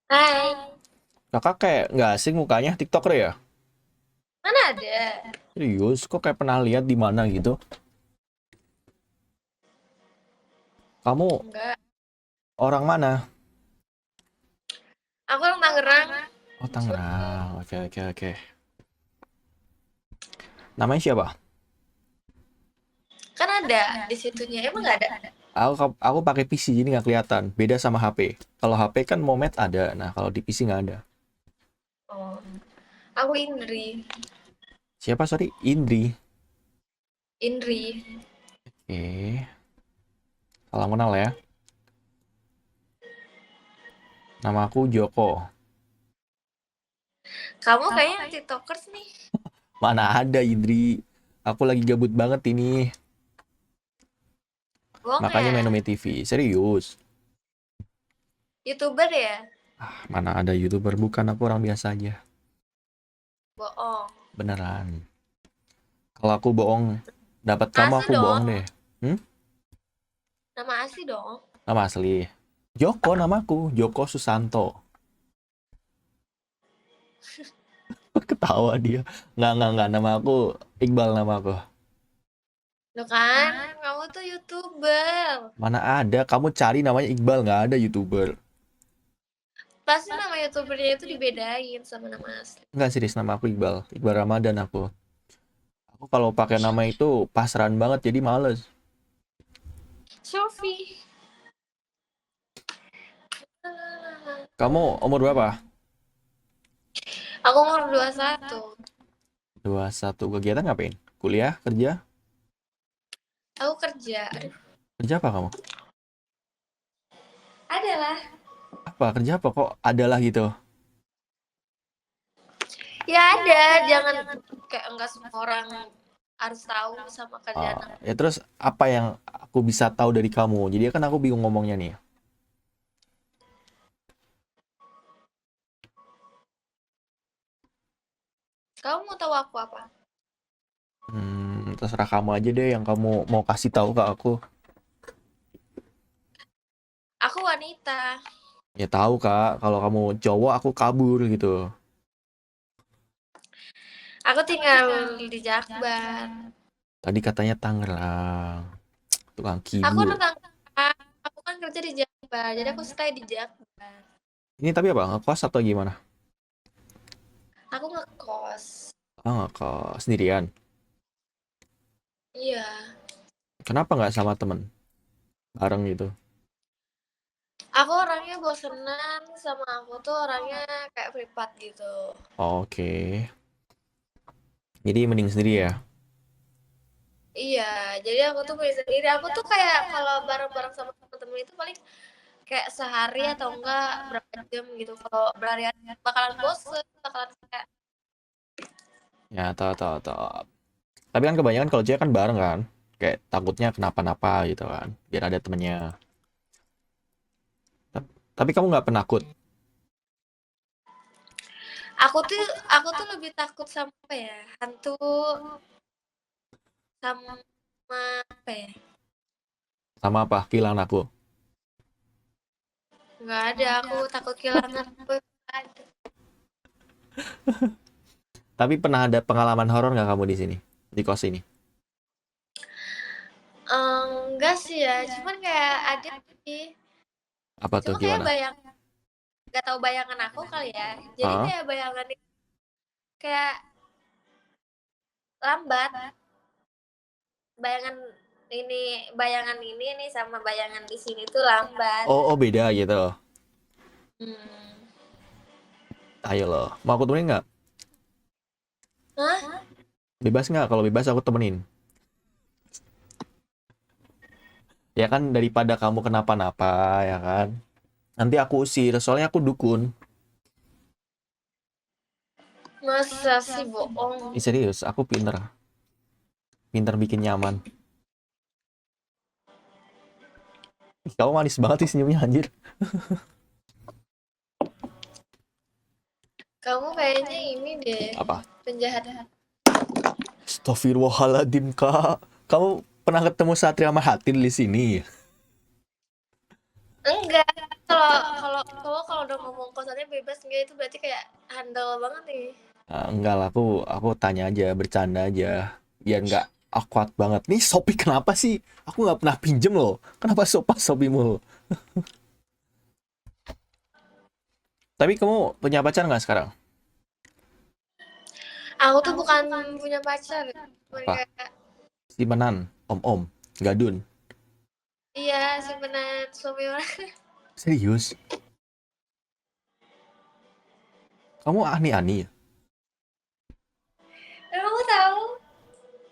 Hai, Kakak kayak nggak asing mukanya TikToker ya? mana ada? Serius, kok kayak pernah lihat di mana gitu? Kamu Enggak, orang mana? aku orang Tangerang. Oh, Tangerang. Oke, oke, oke. Namanya siapa? Kan ada di situnya, emang nggak ada? Aku pakai PC jadi nggak kelihatan. Beda sama HP. Kalau HP kan Momed ada. Nah, kalau di PC nggak ada. Oh, aku Indri. Siapa, sorry? Indri. Indri. Oke. Salam kenal ya. Nama aku Joko. Kamu kayaknya TikTokers nih. Mana ada Indri? Aku lagi gabut banget ini. Bohong Makanya main ya? Umi TV. Serius. YouTuber ya? Mana ada YouTuber, bukan, aku orang biasa aja. Bohong. Beneran. Kalau aku bohong, dapat kamu Asli aku bohong dong. deh. Hmm? Nama asli dong. Nama asli. Joko namaku, Joko Susanto. Ketawa dia. Nggak. Nama aku Iqbal nama aku. Loh kan, kamu tuh YouTuber. Mana ada, kamu cari namanya Iqbal, nggak ada YouTuber. Pasti nama YouTubernya itu dibedain sama nama asli. Nggak, serius, nama aku Iqbal. Iqbal Ramadan aku. Aku kalau pakai nama itu pasran banget, jadi males. Sophie. Kamu umur berapa? Aku umur 21. 21. Kegiatan ngapain? Kuliah? Kerja? Aku kerja. Aduh, Kerja apa kamu? adalah. Apa? Kerja apa kok adalah gitu? Ya ada, jangan kayak enggak semua orang harus tahu sama kerjaan aku. Ya terus apa yang aku bisa tahu dari kamu? Jadi kan aku bingung ngomongnya nih. Kamu mau tahu aku apa? Terserah kamu aja deh yang kamu mau kasih tahu ke aku. Aku wanita. Ya tahu kak, kalau kamu cowok aku kabur gitu. Aku tinggal di Jakbar. Tadi katanya Tangerang, tukang Aku kibul. tentang aku kan kerja di Jakbar, jadi aku stay di Jakbar. Ini tapi apa? Ngekos atau gimana? Aku ngekos. Ah, ngekos sendirian. Iya. Kenapa nggak sama temen? Bareng gitu. Aku orangnya bosenan sama aku tuh orangnya kayak privat gitu. Oke. Jadi mending sendiri ya. Iya, jadi aku tuh beli sendiri. Aku tuh kayak kalau bareng-bareng sama temen-temen itu paling kayak sehari atau enggak berapa jam gitu. Kalau berhari-hari bakalan bosen, bakalan kayak Ya tahu tahu tahu. Tapi kan kebanyakan kalau cewek kan bareng kan. Kayak takutnya kenapa-napa gitu kan. Biar ada temennya. Tapi kamu nggak penakut? aku tuh lebih takut sama apa ya? Hantu sama apa ya? Sama apa? Kehilangan aku. Nggak ada, aku takut kehilangan aku. Ada. Tapi pernah ada pengalaman horor nggak kamu di sini? Di kos ini? Enggak sih ya, cuman kayak ada sih. Apa tuh Cuma kayak gimana? nggak tahu bayangan aku kali ya. Jadi Hah? kayak bayangan kayak lambat. Bayangan bayangan ini nih sama bayangan di sini tuh lambat. Oh, oh beda gitu. Hmm. Ayo loh. Mau aku temenin nggak? Hah? Bebas nggak? Kalau bebas aku temenin. Ya kan daripada kamu kenapa-napa ya kan. Nanti aku usir. Soalnya aku dukun. Masa sih bohong? Serius, aku pinter. Pinter bikin nyaman. Ih, kamu manis banget sih senyumnya anjir. Kamu kayaknya ini deh, Apa? penjahat. Astagfirullahaladzim kak. Kamu pernah ketemu Satria Mahathir di sini? Enggak. Kalau kalau kalau udah ngomong kosannya bebas enggak, itu berarti kayak handal banget nih. Enggak lah, aku tanya aja, bercanda aja. Biar nggak awkward banget. Nih Shopee kenapa sih? Aku nggak pernah pinjem loh. Kenapa Shopee mulu? Tapi kamu punya pacar nggak sekarang? Aku tuh bukan punya pacar, cuman Apa? kayak Simenan, om-om, gadun. iya simpenan suami orang. Serius? Kamu ani-ani ya? Kamu tahu?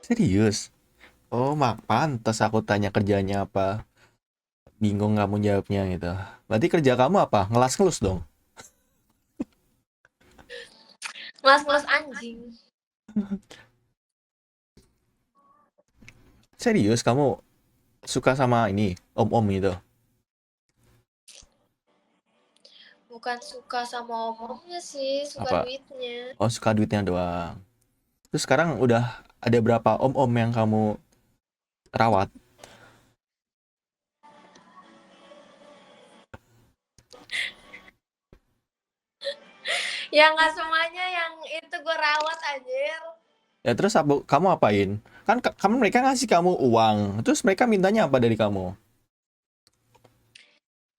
Serius? Oh, pantas aku tanya kerjanya apa. Bingung kamu jawabnya gitu. Berarti kerja kamu apa? Ngelas-ngelus dong? Ngelas-ngelas anjing. Serius kamu suka sama ini, om-om gitu? Bukan suka sama omongnya sih, suka Apa? duitnya. Oh, suka duitnya doang. Terus sekarang udah ada berapa om-om yang kamu rawat? Ya nggak semuanya yang itu gue rawat anjir. Ya terus kamu apain? Kan kamu mereka ngasih kamu uang, terus mereka mintanya apa dari kamu?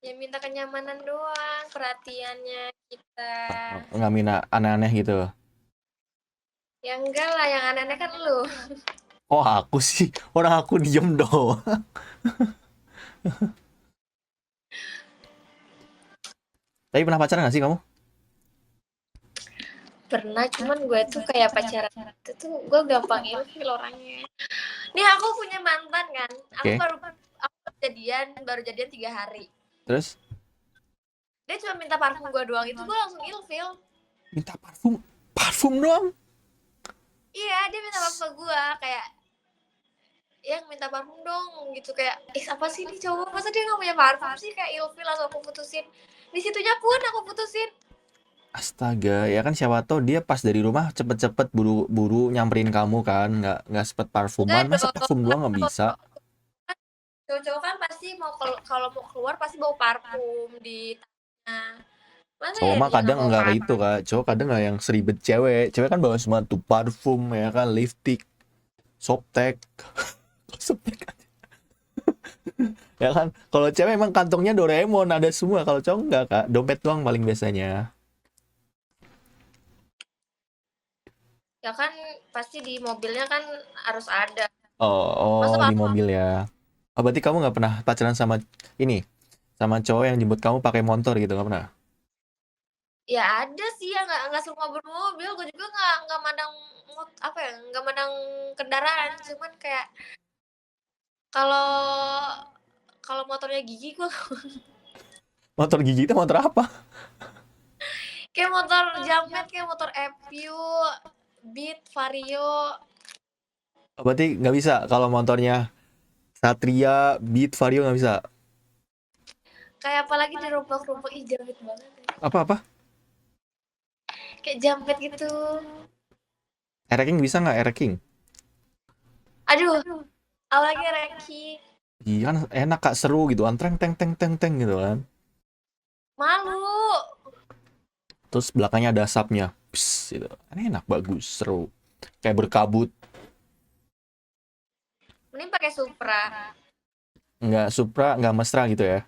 Ya minta kenyamanan doang, perhatiannya kita. Nggak minta aneh-aneh gitu. Ya enggak lah, yang aneh-aneh kan lu. Oh aku sih, orang aku diem doang. Tapi pernah pacaran nggak sih kamu? Pernah, cuman gue tuh kayak pacaran itu tuh gue gampang ilfil orangnya. Nih aku punya mantan kan, Oke. aku baru jadian 3 hari. Terus Dia cuma minta parfum gue doang, itu gue langsung ilfil. minta parfum, parfum doang. Iya, dia minta parfum ke gue kayak yang minta parfum dong gitu, kayak apa sih nih cowok, masa dia nggak punya parfum sih, kayak ilfil langsung aku putusin. Di situnya pun aku putusin. Astaga, ya kan siapa tahu dia pas dari rumah cepet-cepet buru-buru nyamperin kamu kan, nggak sempet Enggak parfuman, masa dong, parfum doang nggak bisa? cowok-cowok kan pasti mau kalau mau keluar pasti bawa parfum di tangan. Masa Cowok ya mah dia kadang nggak bawa enggak kayak itu parfum? kak, cowok kadang nggak yang seribet cewek, cewek kan bawa semua tuh parfum ya kan, lipstick, softtek, softtek ya kan. Kalau cewek emang kantongnya Doraemon ada semua, kalau cowok enggak kak, dompet doang paling biasanya. Ya kan pasti di mobilnya kan harus ada. Oh, oh Masa di parfum? mobil ya. Oh, berarti kamu nggak pernah pacaran sama ini, sama cowok yang jemput kamu pakai motor gitu, nggak pernah? Ya ada sih ya, nggak semua bermobil. Gue juga nggak mandang apa ya, nggak mandang kendaraan. Cuman kayak kalau kalau motornya gigi gue Motor gigi itu motor apa? kayak motor jamet, kayak motor Epiu, Beat, Vario. Oh, berarti nggak bisa kalau motornya Satria, Beat, Vario nggak bisa. Kayak apalagi di rumpak-rumpak, ih jamet banget. Apa-apa? Kayak jamet gitu. Ereking bisa nggak ereking? Aduh, apalagi Reki. Iya kan enak kak, seru gitu kan, teng teng teng teng teng gitu kan. Malu. Terus belakangnya ada asapnya, pss, gitu. Kan enak, bagus, seru. Kayak berkabut, Mending pakai Supra. nggak Supra, nggak Mesra gitu ya.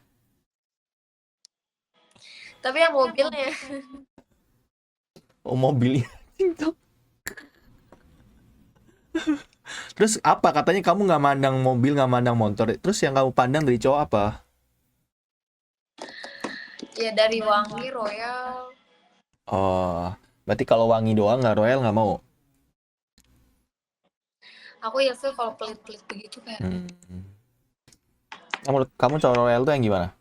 Tapi yang mobilnya. Oh mobil itu. Terus apa katanya kamu nggak mandang mobil, nggak mandang motor. Terus yang kamu pandang dari cowok apa? Ya dari wangi, royal. Oh, berarti kalau wangi doang nggak royal nggak mau. Aku ilfil kalau pelit-pelit begitu kayak. Hmm. Kamu cowok royal tuh yang gimana?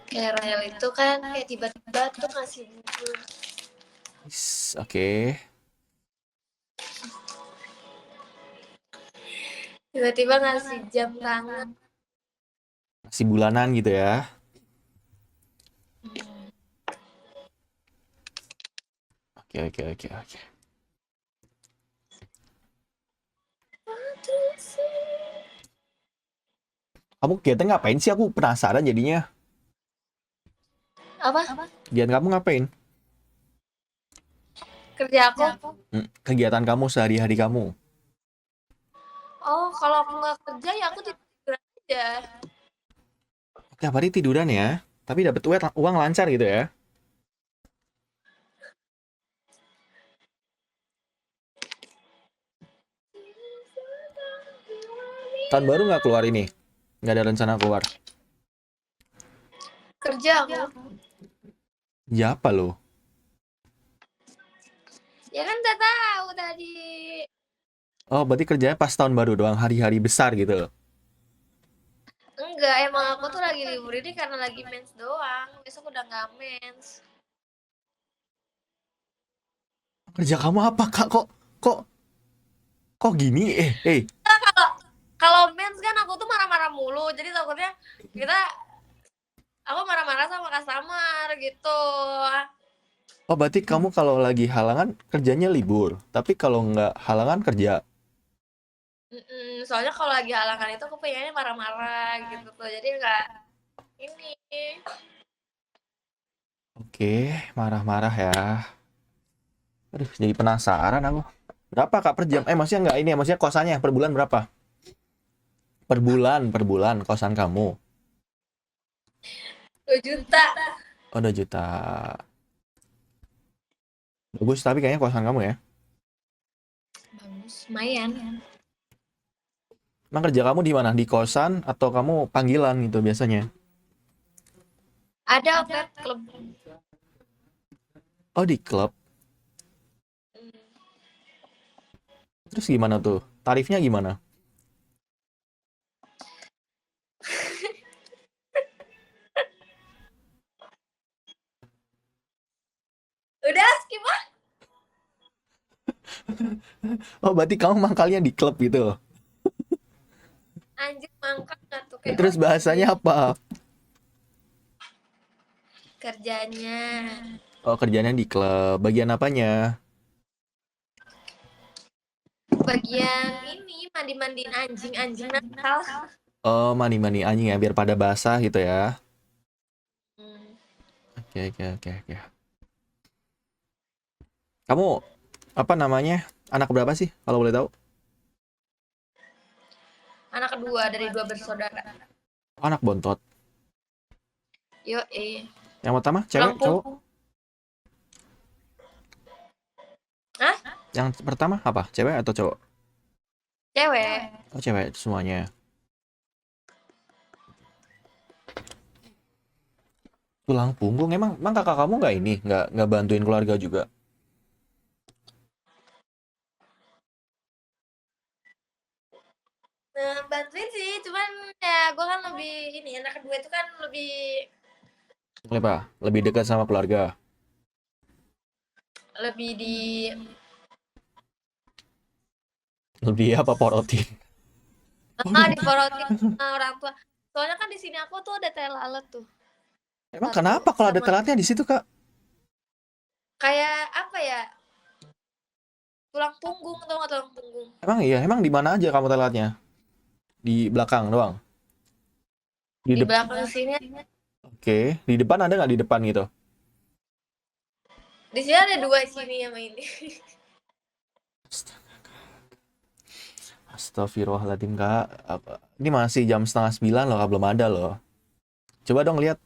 Kayak royal itu kan kayak tiba-tiba tuh ngasih buku. Oke. Tiba-tiba ngasih jam tangan. Masih bulanan gitu ya. Oke, oke, oke, oke. Kamu kegiatan ngapain sih? Aku penasaran jadinya. Apa? Kegiatan kamu ngapain? Kerja aku? Kegiatan kamu sehari-hari kamu. Oh, kalau aku nggak kerja ya aku tidur aja. Tiap hari tiduran ya, tapi dapat uang lancar gitu ya. Tahun baru nggak keluar ini? Nggak ada rencana keluar. Kerja aku. Ya apa lo? Ya kan udah tahu tadi. Oh, berarti kerjanya pas tahun baru doang, hari-hari besar gitu. Enggak, emang aku tuh lagi libur ini karena lagi mens doang. Besok udah nggak mens. Kerja kamu apa, Kak? Kok kok gini? Kalau kalau mens kan aku tuh marah-marah mulu. Jadi takutnya kita aku marah-marah sama customer gitu. Oh, berarti kamu kalau lagi halangan kerjanya libur, tapi kalau nggak halangan kerja. Soalnya kalau lagi halangan itu aku pengennya marah-marah gitu tuh. Jadi nggak ini. Oke, marah-marah ya. Aduh, jadi penasaran aku. Berapa Kak per jam? Maksudnya nggak ini, maksudnya kosannya per bulan berapa? Per bulan kosan kamu. 2 juta. Oh, 2 juta. Bagus, tapi kayaknya kosan kamu ya. Bagus, lumayan. Emang kerja kamu di mana? Di kosan atau kamu panggilan gitu biasanya? Ada outlet klub. Oh, di klub. Terus gimana tuh? Tarifnya gimana? Udah skip ah. Oh, berarti kamu mangkalnya di klub gitu. Anjir mangkak nggak tuh kayak Terus ojek. bahasanya apa? Kerjanya Oh, kerjanya di klub. Bagian apanya? bagian ini mandi-mandiin anjing-anjing nakal. Oh, mani-mani anjing ya, biar pada basah gitu ya. Hmm. Oke, oke, oke, oke. Kamu apa namanya? Anak berapa sih kalau boleh tahu? Anak kedua dari 2 bersaudara. Oh, anak bontot. Yo, eh. Yang pertama cewek, Tulang cowok? punggung. Hah? Yang pertama apa? Cewek atau cowok? Cewek. Oh, cewek semuanya. Tulang punggung emang kakak kamu nggak ini, nggak bantuin keluarga juga. Nah, bantuin sih, cuman ya gue kan lebih ini anak kedua itu kan lebih Kenapa? Lebih dekat sama keluarga. lebih di Lebih apa porotin? diporotin sama orang tua. Soalnya kan di sini aku tuh ada tel alat tuh. Emang Satu kenapa kalau ada sama telatnya di situ, Kak? kayak apa ya? Tulang punggung atau nggak tulang punggung? Emang iya, emang di mana aja kamu telatnya? Di belakang doang. Di Di depan. belakang sini. Oke, di depan ada nggak di depan gitu? Di sini ada 2 sini sama ini. Astagfirullahaladzim, Kak. Ini masih jam setengah 9 loh, Kak. Belum ada loh. Coba dong lihat.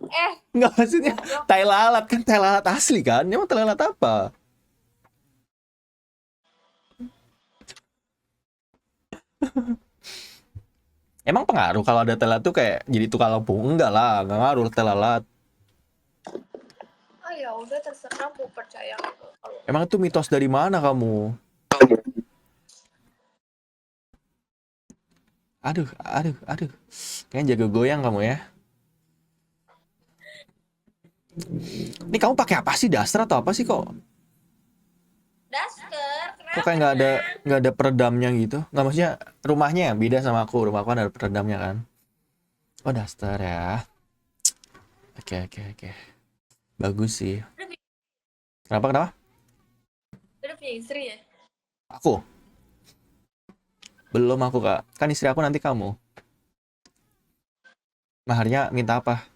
Eh, Nggak, maksudnya goblok. tai lalat kan, tai lalat asli kan? Emang tai lalat apa? Emang pengaruh kalau ada tai lalat tuh kayak jadi tukang lampu? Enggak lah, nggak ngaruh tai lalat. Ah ya udah terserah mau percaya nggak kalau. Emang itu mitos dari mana kamu? Aduh, aduh, aduh. Kayaknya jago goyang kamu ya. Ini kamu pakai apa sih? Daster atau apa sih kok? Dasker, Kok kayak kenapa emang? nggak ada peredamnya gitu? Nggak, maksudnya rumahnya ya beda sama aku. Rumah aku kan ada peredamnya kan. Oh, daster ya. Oke, oke, oke. Bagus sih. Udah, Kenapa, kenapa? udah punya istri ya? Aku? Belum aku, Kak. Kan istri aku nanti kamu. Maharnya minta apa?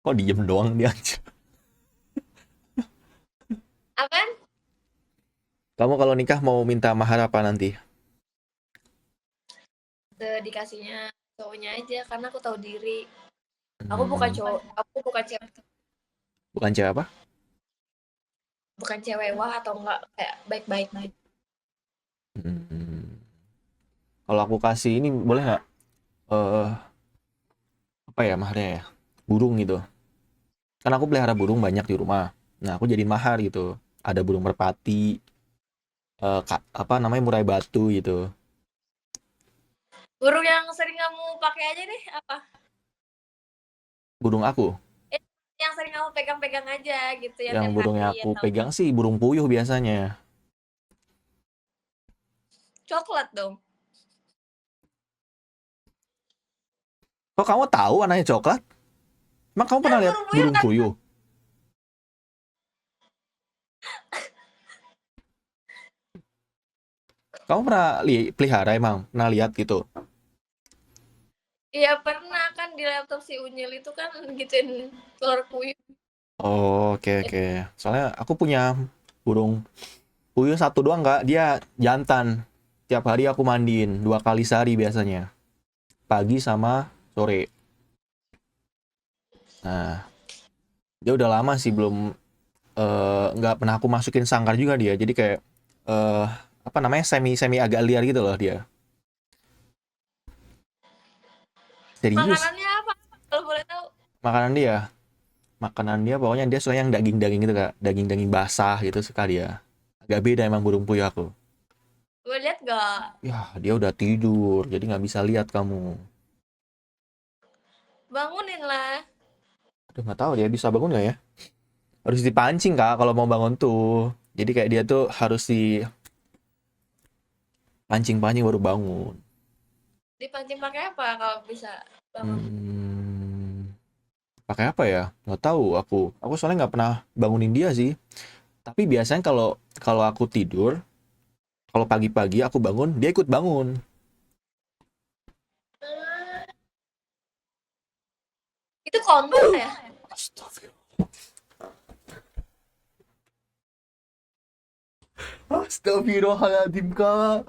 Kok diem doang dia aja? Apaan? Kamu kalau nikah mau minta mahar apa nanti? Dikasihnya cowoknya aja karena aku tahu diri. Aku bukan Hmm, cowok, aku bukan cewek, bukan cewek apa? bukan cewek wah atau enggak kayak baik-baik. Hmm, kalau aku kasih ini boleh nggak? Eh, apa ya maharnya ya? Burung gitu. Kan aku pelihara burung banyak di rumah. Nah, aku jadiin mahar gitu. Ada burung merpati, apa namanya murai batu gitu. Burung yang sering kamu pakai aja deh apa? Burung aku, Eh, yang sering kamu pegang-pegang aja gitu ya yang tiap burung yang hari aku atau pegang sih burung puyuh biasanya. coklat dong. Kok kamu tahu anaknya coklat? Emang kamu Kan pernah lihat burung puyuh burung kan puyuh? Kamu pernah pelihara emang? Pernah lihat gitu? iya pernah kan di laptop si Unyil itu kan gituin telur puyuh. Oh, oke oke. Soalnya aku punya burung puyuh satu doang kak. Dia jantan. Tiap hari aku mandiin 2 kali sehari biasanya. Pagi sama sore. Nah, dia udah lama sih belum nggak pernah aku masukin sangkar juga dia. Jadi kayak eh apa namanya semi semi agak liar gitu loh dia. Serius. Makanannya apa? Kalau boleh tahu. Makanan dia pokoknya dia suka yang daging-daging gitu kak, daging-daging basah gitu suka dia. Agak beda emang burung puyuh aku. Boleh lihat gak? Ya dia udah tidur jadi nggak bisa lihat kamu. Bangunin lah. Aduh nggak tahu dia bisa bangun nggak ya. Harus dipancing kak kalau mau bangun tuh. Jadi kayak dia tuh harus dipancing-pancing baru bangun. Dipancing pakai apa kalau bisa bangun? Hmm, pakai apa ya? Nggak tahu aku. Aku soalnya nggak pernah bangunin dia sih. Tapi biasanya kalau kalau aku tidur, kalau pagi-pagi aku bangun, dia ikut bangun. Ah, itu kontak ya? Astagfirullah. Astagfirullahaladzim kak.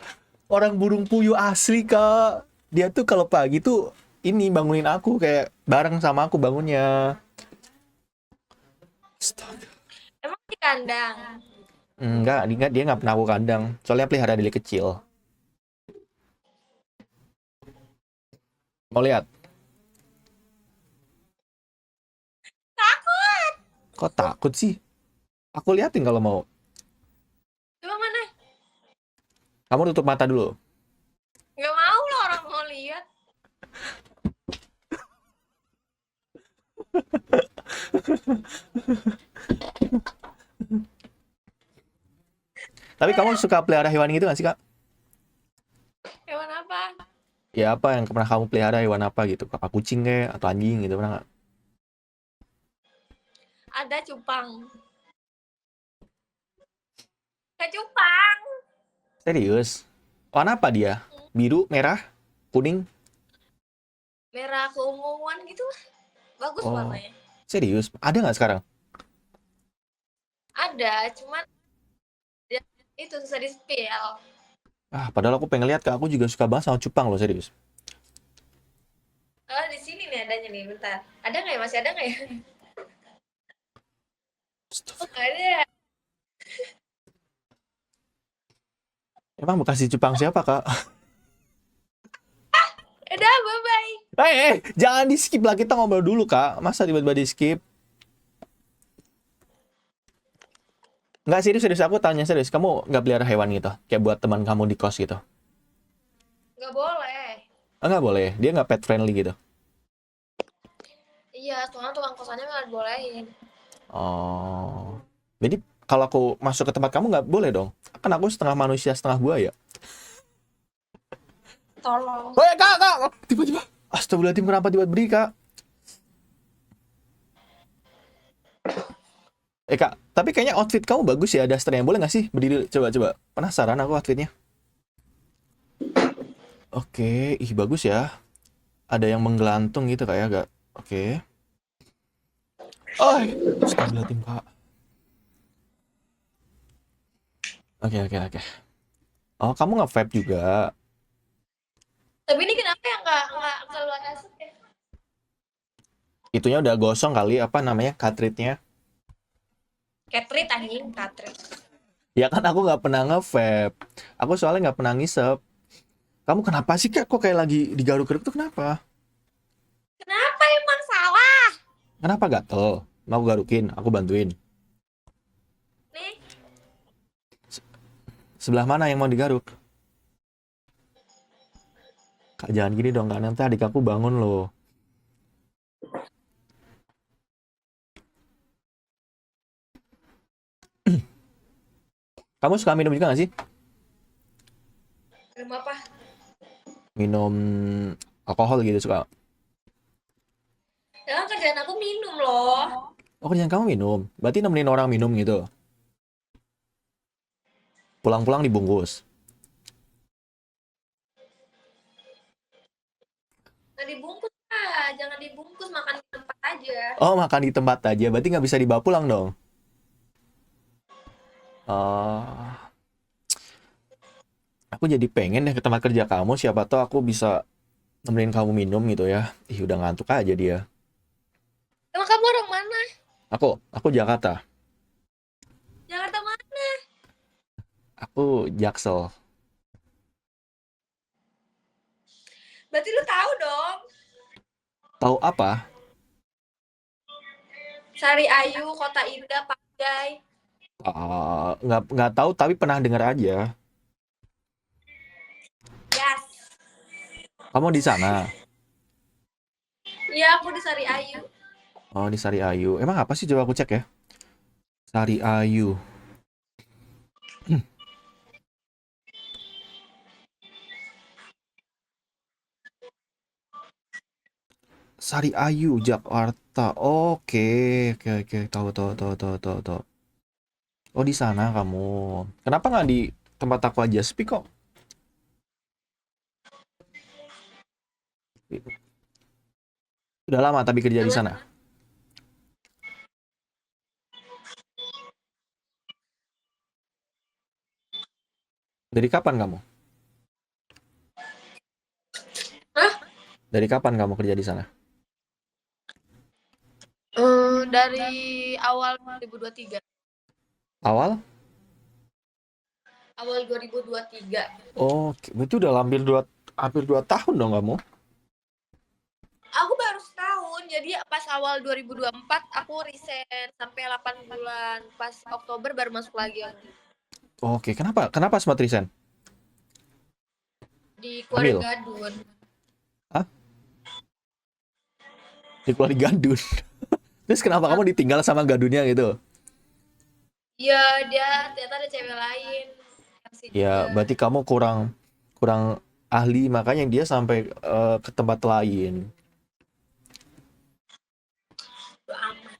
Orang burung puyuh asli kak. Dia tuh kalau pagi tuh ini bangunin aku kayak bareng sama aku bangunnya. Astaga. Emang di kandang? Enggak, dia nggak pernah aku kandang. Soalnya pelihara dari kecil. Mau lihat? Takut. Kok takut sih? Aku liatin kalau mau. Coba mana? Kamu tutup mata dulu. Gak mau lah orang mau lihat. Tapi kamu suka pelihara hewan gitu nggak sih kak? Hewan apa? Ya apa yang pernah kamu pelihara hewan apa gitu? Apa kucing kayak atau anjing gitu pernah nggak? Ada cupang. Kayak cupang. Serius? Warna apa dia? Biru, merah, kuning? Merah keunguan gitu lah. Bagus Oh, warnanya. serius? Ada nggak sekarang? Ada, cuman ya, itu susah di spill. Ah, padahal aku pengen lihat kak. Aku juga suka banget sama cupang loh, serius. Oh, di sini nih adanya nih, bentar. Ada nggak ya? Masih ada nggak ya? Oh, nggak ada ya? Emang bekasi cupang siapa kak? Udah, bye-bye. Jangan di skip lah kita ngobrol dulu kak. Masa tiba-tiba di skip? Nggak serius serius aku tanya serius. Kamu nggak pelihara hewan gitu? Kayak buat teman kamu di kos gitu? Nggak boleh. Ah, nggak boleh. Dia nggak pet friendly gitu. Iya, soalnya tukang kosannya nggak bolehin. Oh, jadi kalau aku masuk ke tempat kamu nggak boleh dong? Kan aku setengah manusia setengah buaya. Tolong. Woi kak, tiba-tiba. Astagfirullahaladzim kenapa tiba-tiba beri kak? Kak, Tapi kayaknya outfit kamu bagus ya, dasternya. Boleh nggak sih berdiri? Coba-coba. Penasaran aku outfitnya. Oke, ih bagus ya. Ada yang menggelantung gitu kayak agak. Oke. Oh, astagfirullahaladzim kak. Oke, oke, oke. Oh, kamu nge-vape juga. Tapi ini kenapa ya nggak keluar asap ya? Itunya udah gosong kali, apa namanya, cartridge-nya. Katrit anjing, katrit. Ya kan aku nggak pernah nge-vape. Aku soalnya nggak pernah ngisep. Kamu kenapa sih kak? Kok kayak lagi digaruk-garuk tuh kenapa? Kenapa emang salah? Kenapa gatel? Mau aku garukin, aku bantuin. Nih, Sebelah mana yang mau digaruk? Kak jangan gini dong kak, nanti adik aku bangun loh. Kamu suka minum juga gak sih? minum apa? Minum alkohol gitu suka? Ya kan kerjaan aku minum loh. Oh kerjaan kamu minum? Berarti nemenin orang minum gitu? Pulang-pulang dibungkus? Nggak dibungkus lah, jangan dibungkus, makan di tempat aja. Oh makan di tempat aja, berarti nggak bisa dibawa pulang dong? Oh, aku jadi pengen deh ke tempat kerja kamu, siapa tahu aku bisa nemenin kamu minum gitu ya. Ih udah ngantuk aja dia. Emang kamu orang mana? Aku Jakarta. Jakarta mana? Aku Jaksel. Berarti lu tahu dong. Tahu apa? Sari Ayu, Kota Indah, Pajai. Nggak tahu tapi pernah dengar aja. Yes. Kamu di sana? Iya, aku di Sari Ayu. Oh di Sari Ayu. Emang apa sih coba aku cek ya. Sari Ayu. Sari Ayu Jakarta. Oke, oke, oke. Tahu, tahu, tahu, tahu, tahu, tahu. Oh di sana kamu. Kenapa nggak di tempat aku aja sepi kok? Udah lama tapi kerja di sana. Dari kapan kamu? Hah? Dari kapan kamu kerja di sana? Dari awal 2023. Awal? Awal 2023. Oh, itu udah hampir 2 tahun dong kamu. Aku baru setahun, jadi pas awal 2024 aku resign sampai 8 bulan. Pas Oktober baru masuk lagi Oke, kenapa sempat resign? di Hamil? keluarga Dun. Hah? Dikeluarin gadun. Terus kenapa kamu ditinggal sama gadunnya gitu? Iya, dia ternyata ada cewek lain. Kasih Ya, juga. berarti kamu kurang kurang ahli makanya dia sampai ke tempat lain. Udah aman.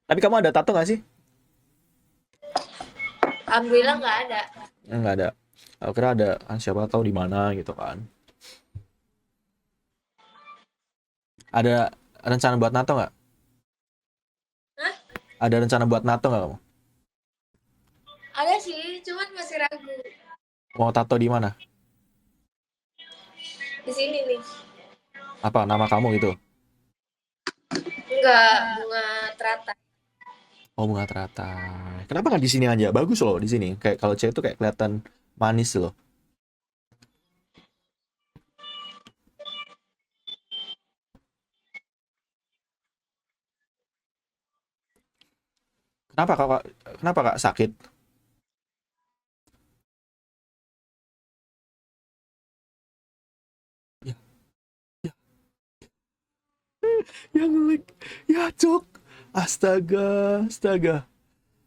Tapi kamu ada tato nggak sih? Alhamdulillah nggak ada. Nggak ada. Aku kira ada, kan siapa tahu di mana gitu kan. Ada rencana buat nato nggak? Hah? Ada rencana buat nato nggak kamu? Ada sih, cuman masih ragu. Mau tato di mana? Di sini nih. Apa nama kamu gitu? Enggak, bunga teratai. Oh bunga teratai. Kenapa nggak di sini aja? Bagus loh di sini. Kayak kalau cewek tuh kayak kelihatan manis loh. Kenapa kakak? Kenapa kak sakit? Ya, ya, ya ngelik. Ya cok. Astaga, astaga.